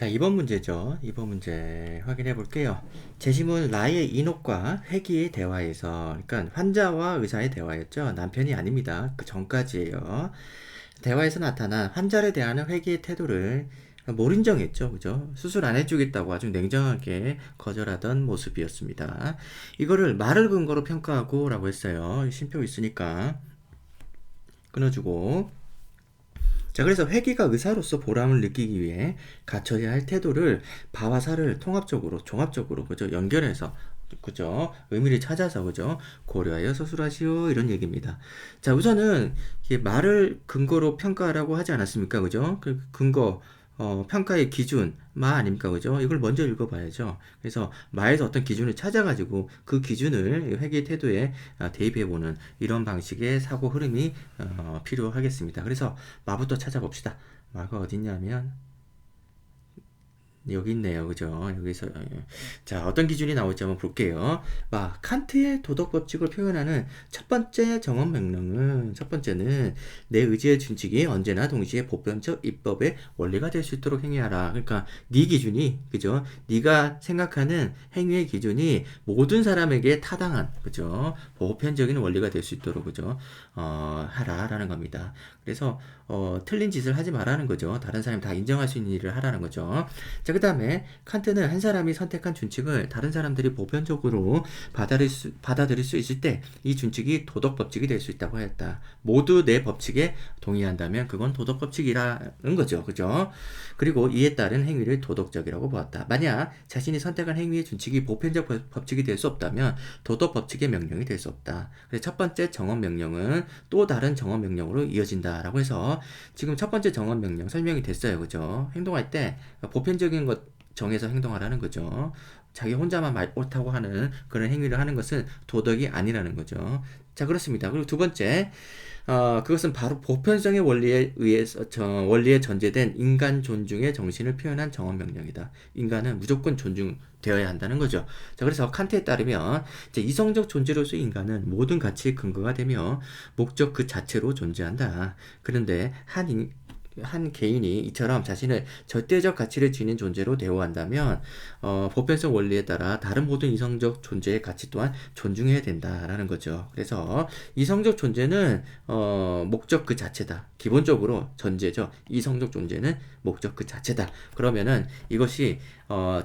자, 이번 문제죠. 이번 문제 확인해 볼게요. 제시문 라의 인옥과 회기의 대화에서, 그러니까 환자와 의사의 대화였죠. 남편이 아닙니다. 그 전까지예요. 대화에서 나타난 환자를 대하는 회기의 태도를 몰인정했죠. 그죠? 수술 안 해주겠다고 아주 냉정하게 거절하던 모습이었습니다. 이거를 말을 근거로 평가하고 라고 했어요. 쉼표 있으니까 끊어주고. 자, 그래서 회계가 의사로서 보람을 느끼기 위해 갖춰야 할 태도를 바와 사를 통합적으로, 종합적으로, 그죠? 연결해서, 그죠? 의미를 찾아서, 그죠? 고려하여 서술하시오. 이런 얘기입니다. 자, 우선은 이게 말을 근거로 평가하라고 하지 않았습니까? 그죠? 그 근거, 평가의 기준, 마 아닙니까? 그죠? 이걸 먼저 읽어봐야죠. 그래서 마에서 어떤 기준을 찾아가지고 그 기준을 회계 태도에 대입해보는 이런 방식의 사고 흐름이 필요하겠습니다. 그래서 마부터 찾아봅시다. 마가 어딨냐면 여기 있네요. 그죠? 여기서 자, 어떤 기준이 나올지 한번 볼게요. 칸트의 도덕 법칙을 표현하는 첫 번째 정언 명령은 첫 번째는 내 의지의 준칙이 언제나 동시에 보편적 입법의 원리가 될 수 있도록 행위하라. 그러니까 네 기준이 그죠? 네가 생각하는 행위의 기준이 모든 사람에게 타당한 그죠? 보편적인 원리가 될 수 있도록 그죠? 하라라는 겁니다. 그래서 틀린 짓을 하지 말라는 거죠. 다른 사람이 다 인정할 수 있는 일을 하라는 거죠. 자, 그 다음에 칸트는 한 사람이 선택한 준칙을 다른 사람들이 보편적으로 받아들일 수 있을 때 이 준칙이 도덕 법칙이 될 수 있다고 했다. 모두 내 법칙에 동의한다면 그건 도덕 법칙이라는 거죠. 그죠? 그리고 이에 따른 행위를 도덕적이라고 보았다. 만약 자신이 선택한 행위의 준칙이 보편적 법칙이 될 수 없다면 도덕 법칙의 명령이 될 수 없다. 그래서 첫 번째 정언 명령은 또 다른 정언 명령으로 이어진다라고 해서 지금 첫 번째 정언 명령 설명이 됐어요. 그죠? 행동할 때 보편적인 것 정해서 행동하라는 거죠. 자기 혼자만 말 옳다고 하는 그런 행위를 하는 것은 도덕이 아니라는 거죠. 자, 그렇습니다. 그리고 두 번째, 그것은 바로 보편성의 원리에 의해서 원리에 전제된 인간 존중의 정신을 표현한 정언 명령이다. 인간은 무조건 존중되어야 한다는 거죠. 자, 그래서 칸트에 따르면 이제 이성적 존재로서 인간은 모든 가치의 근거가 되며 목적 그 자체로 존재한다. 그런데 한 개인이 이처럼 자신을 절대적 가치를 지닌 존재로 대우한다면 보편성 원리에 따라 다른 모든 이성적 존재의 가치 또한 존중해야 된다라는 거죠. 그래서 이성적 존재는 목적 그 자체다. 기본적으로 전제죠. 이성적 존재는 목적 그 자체다. 그러면은 이것이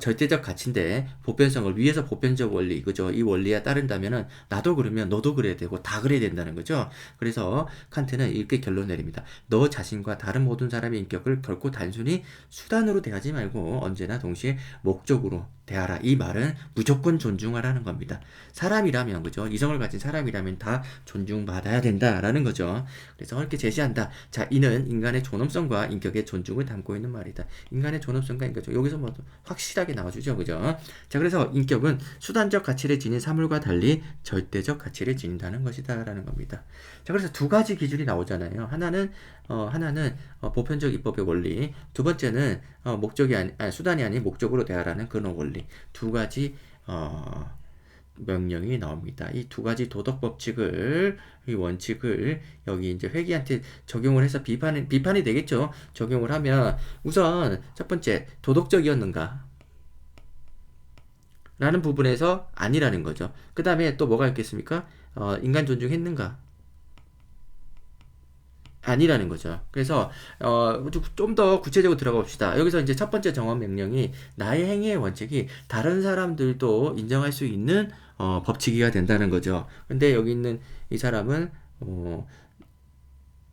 절대적 가치인데 보편성을 위해서 보편적 원리 그죠? 이 원리에 따른다면은 나도 그러면 너도 그래야 되고 다 그래야 된다는 거죠. 그래서 칸트는 이렇게 결론 내립니다. 너 자신과 다른 모든 사람의 인격을 결코 단순히 수단으로 대하지 말고 언제나 동시에 목적으로 대하라. 이 말은 무조건 존중하라는 겁니다. 사람이라면 그죠? 이성을 가진 사람이라면 다 존중받아야 된다라는 거죠. 그래서 이렇게 제시한다. 자, 이는 인간의 존엄성과 인격의 존중을 담고 있는 말이다. 인간의 존엄성과 인격 여기서 뭐 확실하게 나와주죠, 그죠? 자, 그래서 인격은 수단적 가치를 지닌 사물과 달리 절대적 가치를 지닌다는 것이다라는 겁니다. 자, 그래서 두 가지 기준이 나오잖아요. 하나는 보편적 입법의 원리, 두 번째는 수단이 아닌 목적으로 대하라는 그런 원리. 두 가지 명령이 나옵니다. 이 두 가지 도덕 법칙을 이 원칙을 여기 이제 회계한테 적용을 해서 비판이 되겠죠. 적용을 하면 우선 첫 번째 도덕적이었는가? 라는 부분에서 아니라는 거죠. 그 다음에 또 뭐가 있겠습니까? 인간 존중했는가? 아니라는 거죠. 그래서 좀 더 구체적으로 들어가 봅시다. 여기서 이제 첫 번째 정언 명령이 나의 행위의 원칙이 다른 사람들도 인정할 수 있는 법칙이가 된다는 거죠. 근데 여기 있는 이 사람은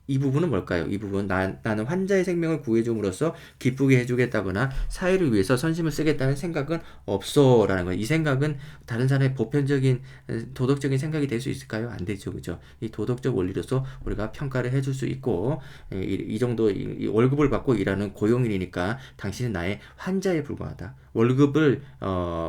이 부분은 뭘까요? 이 부분 나는 환자의 생명을 구해줌으로써 기쁘게 해주겠다거나 사회를 위해서 선심을 쓰겠다는 생각은 없어 라는 거예요. 이 생각은 다른 사람의 보편적인 도덕적인 생각이 될 수 있을까요? 안 되죠. 그죠? 이 도덕적 원리로서 우리가 평가를 해줄 수 있고 이 정도 이 월급을 받고 일하는 고용인이니까 당신은 나의 환자에 불과하다. 월급을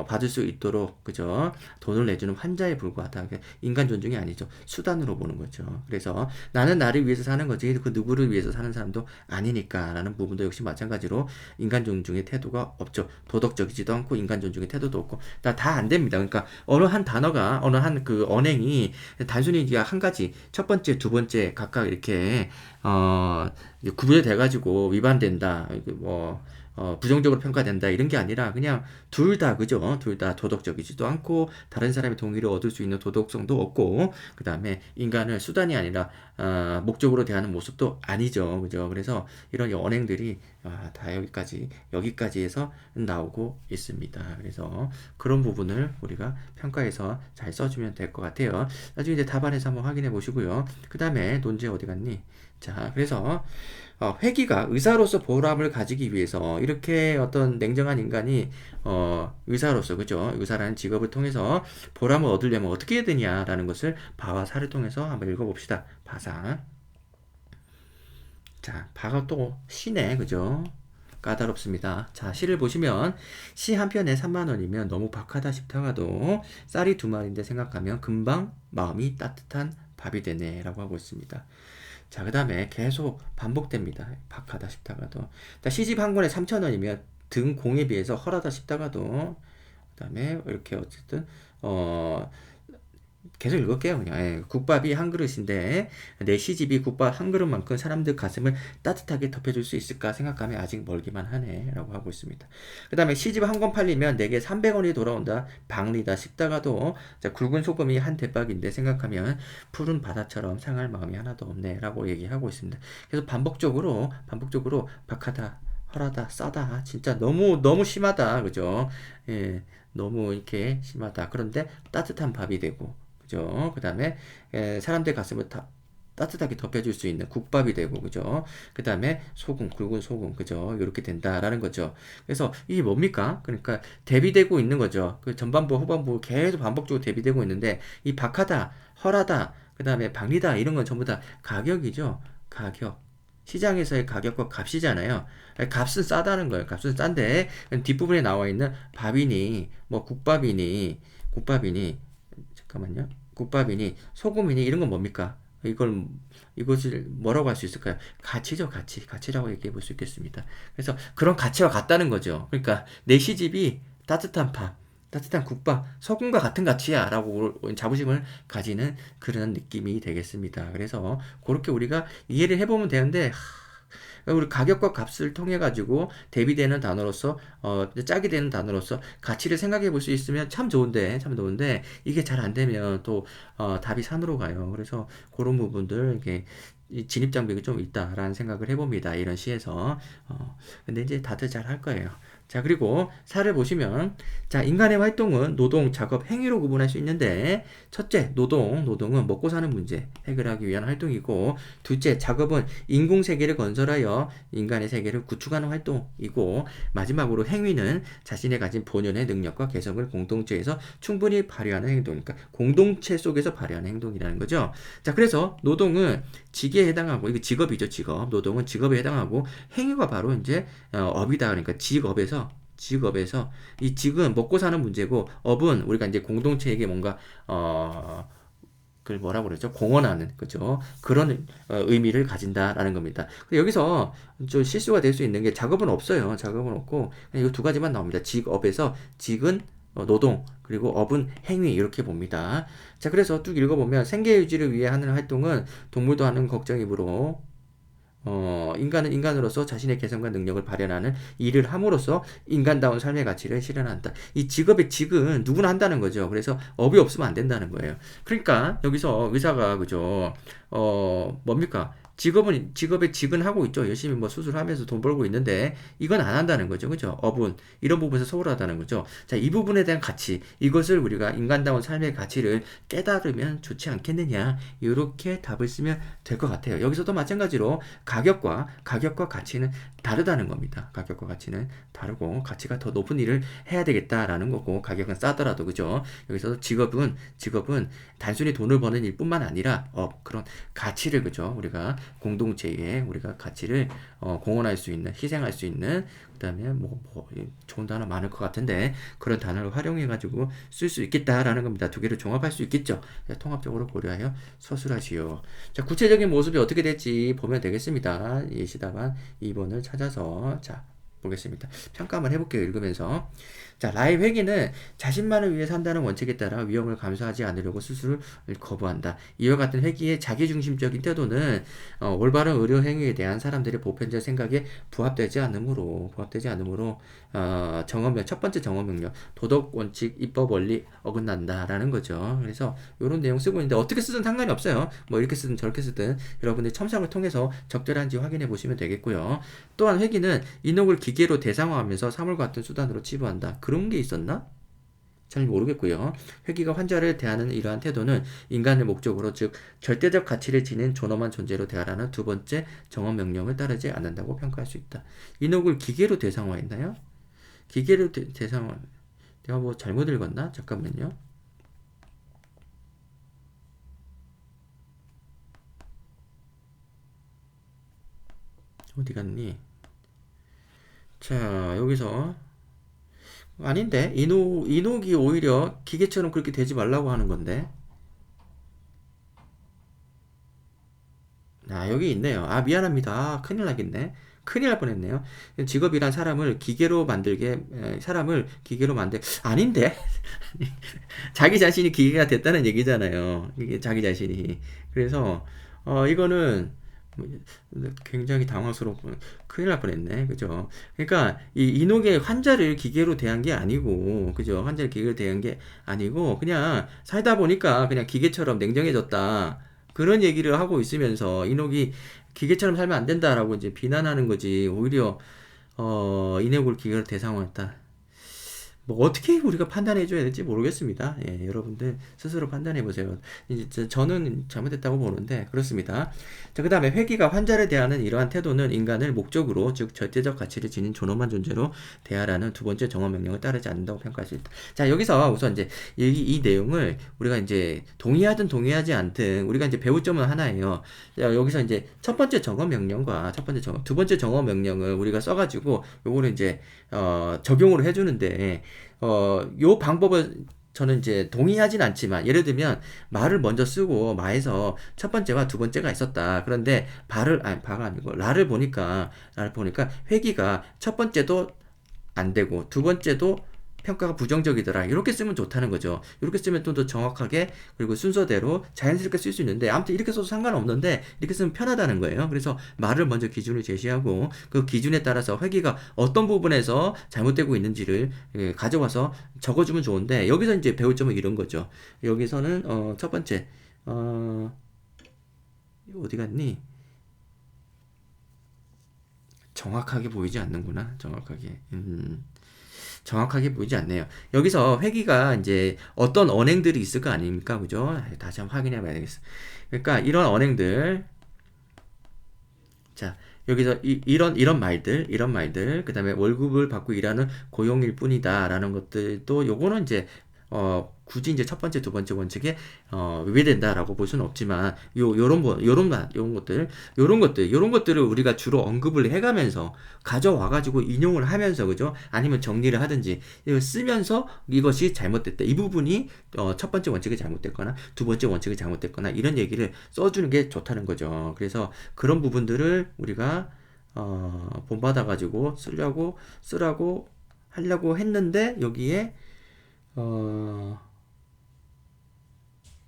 받을 수 있도록 그죠? 돈을 내주는 환자에 불과하다. 인간 존중이 아니죠. 수단으로 보는 거죠. 그래서 나는 나를 위해서 사는 거지 그 누구를 위해서 사는 사람도 아니니까 라는 부분도 역시 마찬가지로 인간 존중의 태도가 없죠. 도덕적이지도 않고 인간 존중의 태도도 없고 다 안 됩니다. 그러니까 어느 한 단어가 어느 한 그 언행이 단순히 한 가지 첫 번째 두 번째 각각 이렇게 구별돼 가지고 위반된다. 뭐 부정적으로 평가된다 이런 게 아니라 그냥 둘 다 그죠? 둘 다 도덕적이지도 않고 다른 사람의 동의를 얻을 수 있는 도덕성도 없고 그 다음에 인간을 수단이 아니라 목적으로 대하는 모습도 아니죠, 그죠? 그래서 이런 언행들이 다 여기까지에서 나오고 있습니다. 그래서 그런 부분을 우리가 평가해서 잘 써주면 될 것 같아요. 나중에 이제 답안에서 한번 확인해 보시고요. 그 다음에 논제 어디 갔니? 자, 그래서 회귀가 의사로서 보람을 가지기 위해서 이렇게 어떤 냉정한 인간이 의사로서 그죠? 의사라는 직업을 통해서 보람을 얻으려면 어떻게 해야 되냐라는 것을 바와 사를 통해서 한번 읽어봅시다. 바사. 자, 바가 또 시네, 그죠? 까다롭습니다. 자, 시를 보시면 시 한 편에 3만 원이면 너무 박하다 싶다가도 쌀이 2마리인데 생각하면 금방 마음이 따뜻한 밥이 되네라고 하고 있습니다. 자, 그 다음에 계속 반복됩니다. 박하다 싶다가도. 시집 한 권에 3,000원이면 등 공에 비해서 헐하다 싶다가도 그 다음에 이렇게 어쨌든 계속 읽을게요. 그냥 국밥이 한 그릇인데 내 시집이 국밥 한 그릇만큼 사람들 가슴을 따뜻하게 덮여줄 수 있을까 생각하면 아직 멀기만 하네 라고 하고 있습니다. 그 다음에 시집 한 권 팔리면 내게 300원이 돌아온다 박리다 싶다가도 자, 굵은 소금이 한 대박인데 생각하면 푸른 바다처럼 상할 마음이 하나도 없네 라고 얘기하고 있습니다. 그래서 반복적으로 박하다 헐하다 싸다 진짜 너무 심하다 그죠? 예, 너무 이렇게 심하다. 그런데 따뜻한 밥이 되고 그죠? 그 다음에 사람들 가슴을 따뜻하게 덮여줄 수 있는 국밥이 되고 그죠? 그 다음에 소금 굵은 소금 그죠? 이렇게 된다라는 거죠. 그래서 이게 뭡니까? 그러니까 대비되고 있는 거죠. 그 전반부 후반부 계속 반복적으로 대비되고 있는데 이 박하다 헐하다 그 다음에 박리다 이런 건 전부 다 가격이죠. 가격. 시장에서의 가격과 값이잖아요. 값은 싸다는 거예요. 값은 싼데 뒷부분에 나와 있는 밥이니 뭐 국밥이니 잠깐만요. 국밥이니 소금이니 이런 건 뭡니까? 이것을 뭐라고 할 수 있을까요? 가치죠, 가치라고 얘기해 볼 수 있겠습니다. 그래서 그런 가치와 같다는 거죠. 그러니까 내 시집이 따뜻한 밥, 따뜻한 국밥, 소금과 같은 가치야 라고 자부심을 가지는 그런 느낌이 되겠습니다. 그래서 그렇게 우리가 이해를 해보면 되는데 우리 가격과 값을 통해 가지고 대비되는 단어로서 짝이 되는 단어로서 가치를 생각해 볼 수 있으면 참 좋은데 이게 잘 안 되면 또 답이 산으로 가요. 그래서 그런 부분들 이게 진입 장벽이 좀 있다라는 생각을 해봅니다. 이런 시에서 근데 이제 다들 잘 할 거예요. 자, 그리고 사를 보시면 자, 인간의 활동은 노동, 작업, 행위로 구분할 수 있는데 첫째, 노동은 먹고 사는 문제 해결하기 위한 활동이고 둘째, 작업은 인공 세계를 건설하여 인간의 세계를 구축하는 활동이고 마지막으로 행위는 자신의 가진 본연의 능력과 개성을 공동체에서 충분히 발휘하는 행동이니까 공동체 속에서 발휘하는 행동이라는 거죠. 자, 그래서 노동은 직에 해당하고 이거 직업이죠, 직업. 노동은 직업에 해당하고 행위가 바로 이제 업이다. 그러니까 직업에서 이 직은 먹고 사는 문제고 업은 우리가 이제 공동체에게 뭔가 그걸 뭐라고 그러죠? 공헌하는 그죠? 그런 의미를 가진다라는 겁니다. 여기서 좀 실수가 될 수 있는 게 작업은 없어요. 작업은 없고 그냥 이 두 가지만 나옵니다. 직업에서 직은 노동 그리고 업은 행위 이렇게 봅니다. 자, 그래서 쭉 읽어보면 생계 유지를 위해 하는 활동은 동물도 하는 걱정이므로 인간은 인간으로서 자신의 개성과 능력을 발현하는 일을 함으로써 인간다운 삶의 가치를 실현한다. 이 직업의 직은 누구나 한다는 거죠. 그래서 업이 없으면 안 된다는 거예요. 그러니까 여기서 의사가 그죠? 뭡니까? 직업의 직은 하고 있죠. 열심히 뭐 수술하면서 돈 벌고 있는데 이건 안 한다는 거죠. 그죠? 업은 이런 부분에서 소홀하다는 거죠. 자, 이 부분에 대한 가치, 이것을 우리가 인간다운 삶의 가치를 깨달으면 좋지 않겠느냐. 이렇게 답을 쓰면 될 것 같아요. 여기서도 마찬가지로 가격과 가치는 다르다는 겁니다. 가격과 가치는 다르고 가치가 더 높은 일을 해야 되겠다라는 거고 가격은 싸더라도 그죠? 여기서 직업은 단순히 돈을 버는 일뿐만 아니라 그런 가치를 그죠? 우리가 공동체에 우리가 가치를 공헌할 수 있는 희생할 수 있는 그다음에 뭐 좋은 단어 많을 것 같은데 그런 단어를 활용해 가지고 쓸 수 있겠다라는 겁니다. 두 개를 종합할 수 있겠죠. 통합적으로 고려하여 서술하시오. 자, 구체적인 모습이 어떻게 될지 보면 되겠습니다. 예시답안 2번을 찾아서 자 보겠습니다. 평가 한번 해볼게요. 읽으면서. 자, 나의 회기는 자신만을 위해 산다는 원칙에 따라 위험을 감수하지 않으려고 스스로를 거부한다. 이와 같은 회기의 자기중심적인 태도는 올바른 의료 행위에 대한 사람들의 보편적 생각에 부합되지 않으므로 첫 번째 정언 명령, 도덕 원칙, 입법 원리 어긋난다라는 거죠. 그래서 이런 내용 쓰고 있는데 어떻게 쓰든 상관이 없어요. 뭐 이렇게 쓰든 저렇게 쓰든 여러분들 첨삭을 통해서 적절한지 확인해 보시면 되겠고요. 또한 회기는 인옥을 기계로 대상화하면서 사물과 같은 수단으로 치부한다. 그런 게 있었나? 잘 모르겠고요. 회기가 환자를 대하는 이러한 태도는 인간을 목적으로 즉 절대적 가치를 지닌 존엄한 존재로 대하라는 두 번째 정언 명령을 따르지 않는다고 평가할 수 있다. 인옥을 기계로 대상화했나요? 기계로 대상화 내가 뭐 잘못 읽었나? 잠깐만요. 어디 갔니? 자, 여기서 아닌데 인옥이 오히려 기계처럼 그렇게 되지 말라고 하는 건데. 아, 여기 있네요. 아, 미안합니다. 아, 큰일 나겠네. 큰일 날 뻔했네요. 직업이란 사람을 기계로 만들 아닌데. 자기 자신이 기계가 됐다는 얘기잖아요. 이게 자기 자신이. 그래서 이거는 굉장히 당황스럽고 큰일 날 뻔했네. 그죠? 그러니까 이 인옥의 환자를 기계로 대한 게 아니고, 그죠? 환자를 기계로 대한 게 아니고 그냥 살다 보니까 그냥 기계처럼 냉정해졌다. 그런 얘기를 하고 있으면서 인옥이 기계처럼 살면 안 된다라고 이제 비난하는 거지. 오히려 인옥을 기계로 대상화했다. 뭐 어떻게 우리가 판단해 줘야 될지 모르겠습니다. 예, 여러분들 스스로 판단해 보세요. 이제 저는 잘못했다고 보는데 그렇습니다. 자, 그다음에 회기가 환자를 대하는 이러한 태도는 인간을 목적으로 즉 절대적 가치를 지닌 존엄한 존재로 대하라는 두 번째 정언 명령을 따르지 않는다고 평가할 수 있다. 자, 여기서 우선 이제 이 내용을 우리가 이제 동의하든 동의하지 않든 우리가 이제 배울 점은 하나예요. 자, 여기서 이제 첫 번째 정언 명령과 두 번째 정언 명령을 우리가 써가지고 요거를 이제 적용을 해주는데 요 방법을 저는 이제 동의하진 않지만 예를 들면 말을 먼저 쓰고 마에서 첫 번째와 두 번째가 있었다. 그런데 바가 아니고 라를 보니까 회기가 첫 번째도 안 되고 두 번째도 평가가 부정적이더라. 이렇게 쓰면 좋다는 거죠. 이렇게 쓰면 좀 더 정확하게 그리고 순서대로 자연스럽게 쓸 수 있는데 아무튼 이렇게 써도 상관없는데 이렇게 쓰면 편하다는 거예요. 그래서 말을 먼저 기준을 제시하고 그 기준에 따라서 회계가 어떤 부분에서 잘못되고 있는지를 가져와서 적어주면 좋은데 여기서 이제 배울 점은 이런 거죠. 여기서는 첫 번째 어디 갔니? 정확하게 보이지 않는구나. 정확하게 보이지 않네요. 여기서 회기가 이제 어떤 언행들이 있을 거 아닙니까? 그죠? 다시 한번 확인해 봐야 되겠어. 그러니까 이런 언행들, 자, 여기서 이런 말들, 그 다음에 월급을 받고 일하는 고용일 뿐이다. 라는 것들도 요거는 이제, 굳이 이제 첫 번째, 두 번째 원칙에, 위배된다라고 볼 수는 없지만, 요런 것들을 우리가 주로 언급을 해가면서, 가져와가지고 인용을 하면서, 그죠? 아니면 정리를 하든지, 이걸 쓰면서 이것이 잘못됐다. 이 부분이, 첫 번째 원칙이 잘못됐거나, 두 번째 원칙이 잘못됐거나, 이런 얘기를 써주는 게 좋다는 거죠. 그래서 그런 부분들을 우리가, 본받아가지고 쓰라고 하려고 했는데, 여기에,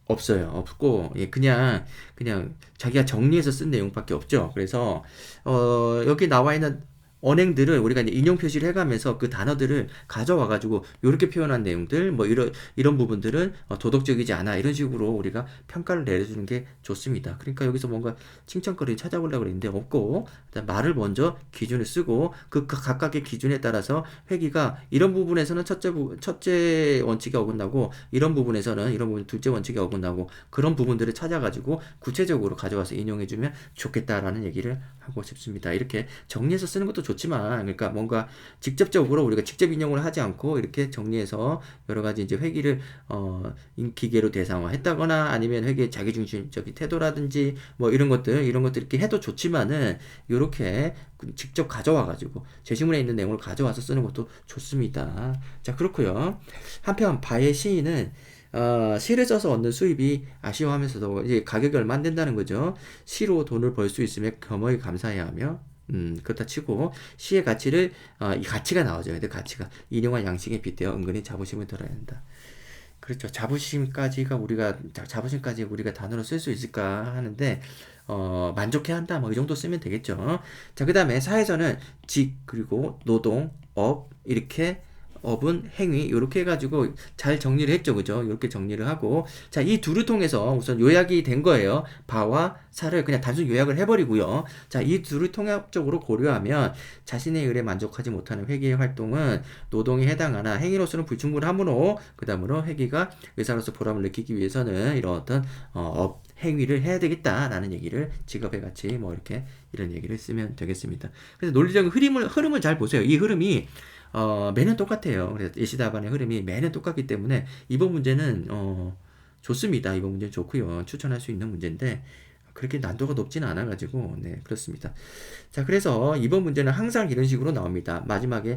없어요. 없고, 예, 그냥 자기가 정리해서 쓴 내용밖에 없죠. 그래서, 여기 나와 있는 언행들을 우리가 이제 인용 표시를 해가면서 그 단어들을 가져와가지고, 이렇게 표현한 내용들, 뭐, 이런 부분들은 도덕적이지 않아. 이런 식으로 우리가 평가를 내려주는 게 좋습니다. 그러니까 여기서 뭔가 칭찬거리를 찾아보려고 그랬는데 없고, 일단 말을 먼저 기준을 쓰고, 그 각각의 기준에 따라서 회기가 이런 부분에서는 첫째 원칙이 어긋나고, 이런 부분 둘째 원칙이 어긋나고, 그런 부분들을 찾아가지고 구체적으로 가져와서 인용해주면 좋겠다라는 얘기를 하고 싶습니다. 이렇게 정리해서 쓰는 것도 좋지만, 그러니까 뭔가 직접적으로 우리가 직접 인용을 하지 않고 이렇게 정리해서 여러 가지 이제 회기를 기계로 대상화했다거나 아니면 회계의 자기중심적인 태도라든지 뭐 이런 것들 이렇게 해도 좋지만은 이렇게 직접 가져와가지고 제시문에 있는 내용을 가져와서 쓰는 것도 좋습니다. 자, 그렇고요. 한편 바의 시인은 시를 써서 얻는 수입이 아쉬워하면서도 이제 가격이 얼마 안 된다는 거죠. 시로 돈을 벌 수 있으면 겸허히 감사해야 하며 그렇다 치고 시의 가치를 이 가치가 나오죠. 근데 가치가 인용한 양식에 빗대어 은근히 자부심을 덜어야 한다. 그렇죠. 자부심까지 우리가 단어로 쓸 수 있을까 하는데 만족해야 한다. 뭐 이 정도 쓰면 되겠죠. 자, 그다음에 사에서는 직 그리고 노동, 업 이렇게 업은 행위 이렇게 해가지고 잘 정리를 했죠, 그죠? 이렇게 정리를 하고 자, 이 둘을 통해서 우선 요약이 된 거예요. 바와 사를 그냥 단순 요약을 해버리고요. 자, 이 둘을 통합적으로 고려하면 자신의 일에 만족하지 못하는 회계의 활동은 노동에 해당하나 행위로서는 불충분하므로 그다음으로 회계가 의사로서 보람을 느끼기 위해서는 이런 어떤 업 행위를 해야 되겠다라는 얘기를 직업의 가치 뭐 이렇게 이런 얘기를 쓰면 되겠습니다. 그래서 논리적인 흐름을 잘 보세요. 이 흐름이 매년 똑같아요. 그래서 예시답안의 흐름이 매년 똑같기 때문에 이번 문제는 좋습니다. 이번 문제는 좋고요. 추천할 수 있는 문제인데 그렇게 난도가 높지는 않아가지고 네 그렇습니다. 자, 그래서 이번 문제는 항상 이런 식으로 나옵니다. 마지막에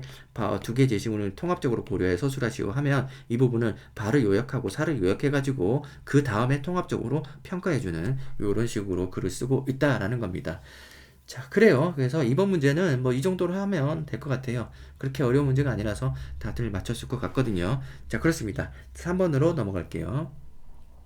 두 개 제시문을 통합적으로 고려해 서술하시오 하면 이 부분은 바를 요약하고 사를 요약해가지고 그 다음에 통합적으로 평가해주는 이런 식으로 글을 쓰고 있다라는 겁니다. 자, 그래요. 그래서 이번 문제는 뭐 이 정도로 하면 될 것 같아요. 그렇게 어려운 문제가 아니라서 다들 맞췄을 것 같거든요. 자, 그렇습니다. 3번으로 넘어갈게요.